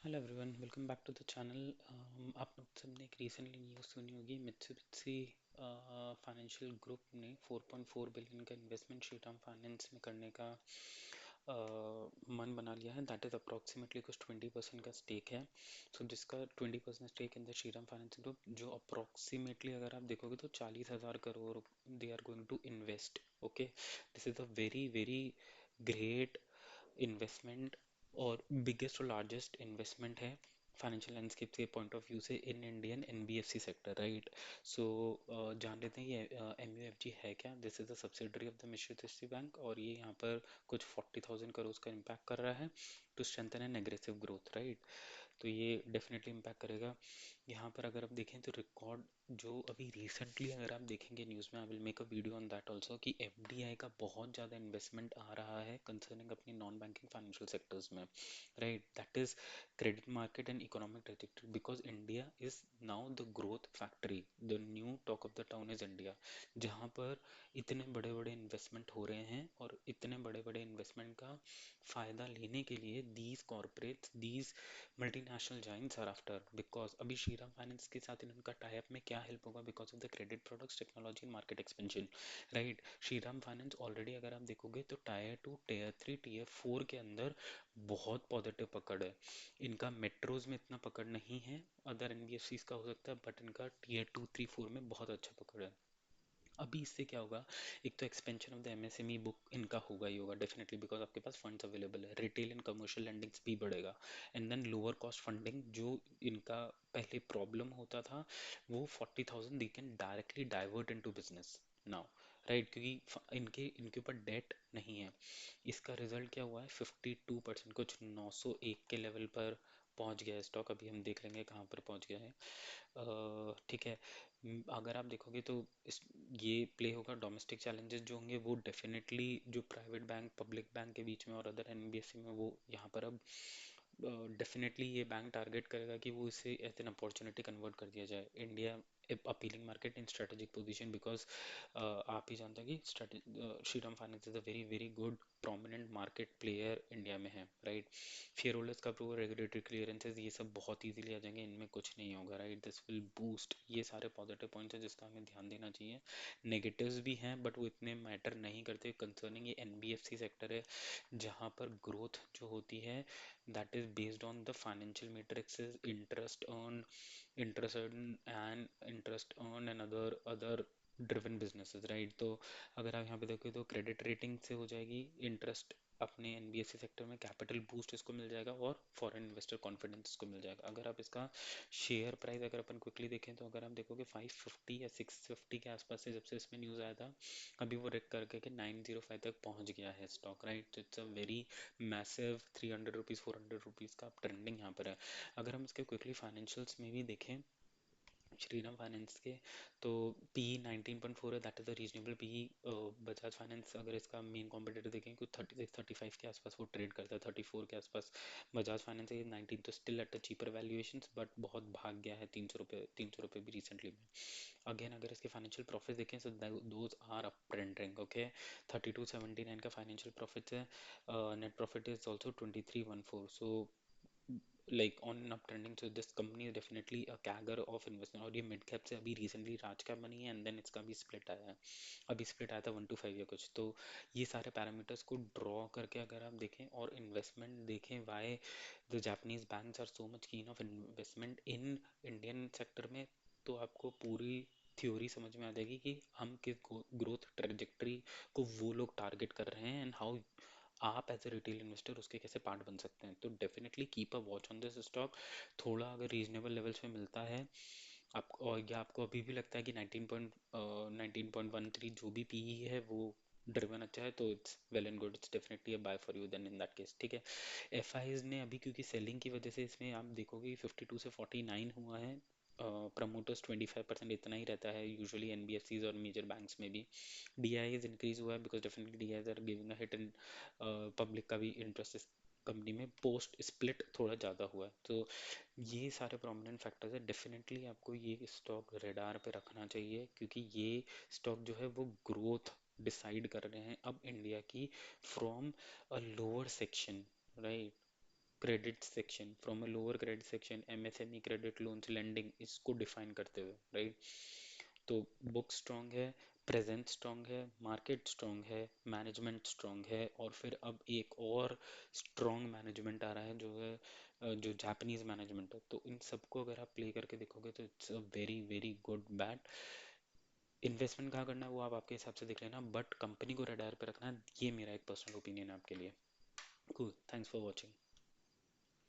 Hello everyone, welcome back to the channel. आप लोग सबने एक रिसेंटली न्यूज़ सुनी होगी। मित्सुबिशी फाइनेंशियल ग्रुप ने 4.4 बिलियन का इन्वेस्टमेंट श्रीराम फाइनेंस में करने का मन बना लिया है। दैट इज़ अप्रॉक्सीमेटली कुछ 20% का स्टेक है। सो जिसका 20% stake in the Shriram finance group, जो अप्रॉक्सीमेटली अगर आप देखोगे तो 40,000 crore they are going to invest. Okay, this is a very very great investment और बिगेस्ट और लार्जेस्ट इन्वेस्टमेंट है फाइनेंशियल लैंडस्केप के पॉइंट ऑफ व्यू से in Indian NBFC sector, right. So जान लेते हैं ये एमयूएफजी है क्या। This is the subsidiary of the Mitsubishi bank और ये यहाँ पर कुछ 40,000 करोड़ का इम्पैक्ट कर रहा है to strengthen and aggressive growth, right. तो ये डेफिनेटली इम्पैक्ट करेगा। यहाँ पर अगर आप देखें तो रिकॉर्ड जो अभी रिसेंटली अगर आप देखेंगे न्यूज़ में, I will make a video on that also, कि एफडीआई का बहुत ज़्यादा इन्वेस्टमेंट आ रहा है कंसर्निंग अपनी नॉन बैंकिंग फाइनेंशियल सेक्टर्स में, right. That is credit market and economic trajectory, because India is now the growth factory. The new talk of the town is India, जहाँ पर इतने बड़े बड़े इन्वेस्टमेंट हो रहे हैं और इतने बड़े बड़े इन्वेस्टमेंट का फ़ायदा लेने के लिए these corporates, these multinational giants are after. Because अभी श्रीराम फाइनेंस के साथ इनका टाई अप में क्या हेल्प होगा, because of the credit products, technology, market expansion, right. Shriram finance already अगर आप देखोगे तो टायर 2, टायर 3, टायर 4 के अंदर बहुत पॉजिटिव पकड़ है। इनका मेट्रोज में इतना पकड़ नहीं है, अदर एनबीएफसीज का हो सकता है, बट इनका टायर 2, 3, 4 में बहुत अच्छा पकड़ है। अभी इससे क्या होगा, एक तो expansion of the MSME book इनका होगा ही होगा डेफिनेटली, बिकॉज आपके पास फंड्स अवेलेबल है। रिटेल एंड कमर्शियल लैंडिंग्स भी बढ़ेगा, and then lower cost funding जो इनका पहले प्रॉब्लम होता था, वो 40,000 they can directly divert into business now, right. क्योंकि इनके इनके ऊपर डेट नहीं है। इसका रिजल्ट क्या हुआ है, 52%, कुछ 901 के लेवल पर पहुंच गया है स्टॉक। अभी हम देख लेंगे कहाँ पर पहुंच गया है। ठीक है। अगर आप देखोगे तो इस ये प्ले होगा। डोमेस्टिक चैलेंजेस जो होंगे वो डेफिनेटली जो प्राइवेट बैंक पब्लिक बैंक के बीच में और अदर एनबीएफसी में, वो यहाँ पर अब डेफिनेटली ये बैंक टारगेट करेगा कि वो इसे एज एन अपॉर्चुनिटी कन्वर्ट कर दिया जाए। India appealing market in strategic position, because आप ही जानते हैं कि Shriram finance is a very very good prominent market player India में है, राइट। शेयर होल्डर्स का अप्रूवल, रेगुलेटरी क्लियरेंसेज, ये सब बहुत इजीली आ जाएंगे, इनमें कुछ नहीं होगा, राइट। दिस विल बूस्ट, ये सारे पॉजिटिव पॉइंट्स हैं जिसका हमें ध्यान देना चाहिए। नेगेटिव्स भी हैं बट वो इतने मैटर नहीं करते कंसर्निंग ये एनबीएफसी सेक्टर है, जहाँ पर ग्रोथ जो होती है that is based on the financial matrix, interest earn and other driven businesses, right. तो अगर आप यहाँ पे देखो तो क्रेडिट रेटिंग से हो जाएगी इंटरेस्ट, अपने एनबीएफसी सेक्टर में कैपिटल बूस्ट इसको मिल जाएगा और फॉरेन इन्वेस्टर कॉन्फिडेंस इसको मिल जाएगा। अगर आप इसका शेयर प्राइस अगर अपन क्विकली देखें तो अगर आप देखोगे 550 या 650 के आसपास से जब से इसमें न्यूज़ आया था, अभी वो रेक करके के 905 तक पहुंच गया है stock, right. It's a very massive 300 rupees 400 rupees का ट्रेंडिंग यहाँ पर है। अगर हम इसके क्विकली फाइनेंशियल्स में भी देखें श्रीराम फाइनेंस के, तो पी 19.4 है, that is a reasonable P. Bajaj finance अगर इसका मेन कॉम्पिटिटर देखें कुछ 36 35 के आसपास वो ट्रेड करता है, 34 के आसपास बजाज फाइनेंस है। 19 तो still at a cheaper valuations, but बहुत भाग गया है 300 रुपये, 300 रुपये भी रिसेंटली में। अगेन अगर इसके फाइनेंशियल प्रॉफिट देखें तो those are up trending, okay. 3279 का फाइनेंशियल प्रॉफिट है। Net profit is also 2314, so like on an uptrending. So this company is definitely a CAGR of investment, और ये मिड कैप से अभी रिसेंटली राज कैप बनी है, एंड देन इसका भी स्प्लिट आया है। अभी स्प्लिट आया था 1 to 5 या कुछ। तो ये सारे पैरामीटर्स को ड्रॉ करके अगर आप देखें और इन्वेस्टमेंट देखें, why the Japanese banks are so much keen of investment in Indian sector में, तो आपको पूरी थ्योरी समझ में आ जाएगी कि हम किस ग्रोथ ट्रेजेक्टरी को वो लोग टारगेट कर रहे हैं, एंड हाउ आप एज ए रिटेल इन्वेस्टर उसके कैसे पार्ट बन सकते हैं। तो definitely keep a watch on this stock. थोड़ा अगर रीजनेबल लेवल्स में मिलता है आपको, और या आपको अभी भी लगता है कि 19.13 जो भी पीई है वो ड्रिवन अच्छा है, तो it's well and good, it's definitely a buy for you then in that case, ठीक है। एफआईज ने अभी क्योंकि सेलिंग की वजह से इसमें आप देखोगे 52 से 49 हुआ है। प्रमोटर्स 25% इतना ही रहता है यूजुअली एनबीएफसीज और मेजर बैंक्स में भी। डीआईज इंक्रीज हुआ है because definitely DIIs are giving a hit, and public का भी इंटरेस्ट इस कंपनी में पोस्ट स्प्लिट थोड़ा ज़्यादा हुआ है। तो ये सारे प्रोमिनेंट फैक्टर्स है, डेफिनेटली आपको ये स्टॉक रेडार पे रखना चाहिए, क्योंकि ये स्टॉक जो है वो ग्रोथ डिसाइड कर रहे हैं अब इंडिया की from a lower section, right. Credit section, from a lower credit section, MSME credit loans lending, इसको डिफाइन करते हुए, राइट। तो बुक स्ट्रॉन्ग है, प्रेजेंस स्ट्रॉन्ग है, मार्केट स्ट्रॉन्ग है, मैनेजमेंट स्ट्रॉन्ग है, और फिर अब एक और स्ट्रॉन्ग मैनेजमेंट आ रहा है जो है जो जापानीज मैनेजमेंट है। तो इन सबको अगर आप प्ले करके देखोगे तो it's a very very good bat. Investment कहाँ करना है वो आप आपके हिसाब से देख लेना, बट कंपनी को रडार पे रखना है, ये मेरा एक पर्सनल ओपिनियन है आपके लिए। Cool, thanks for watching.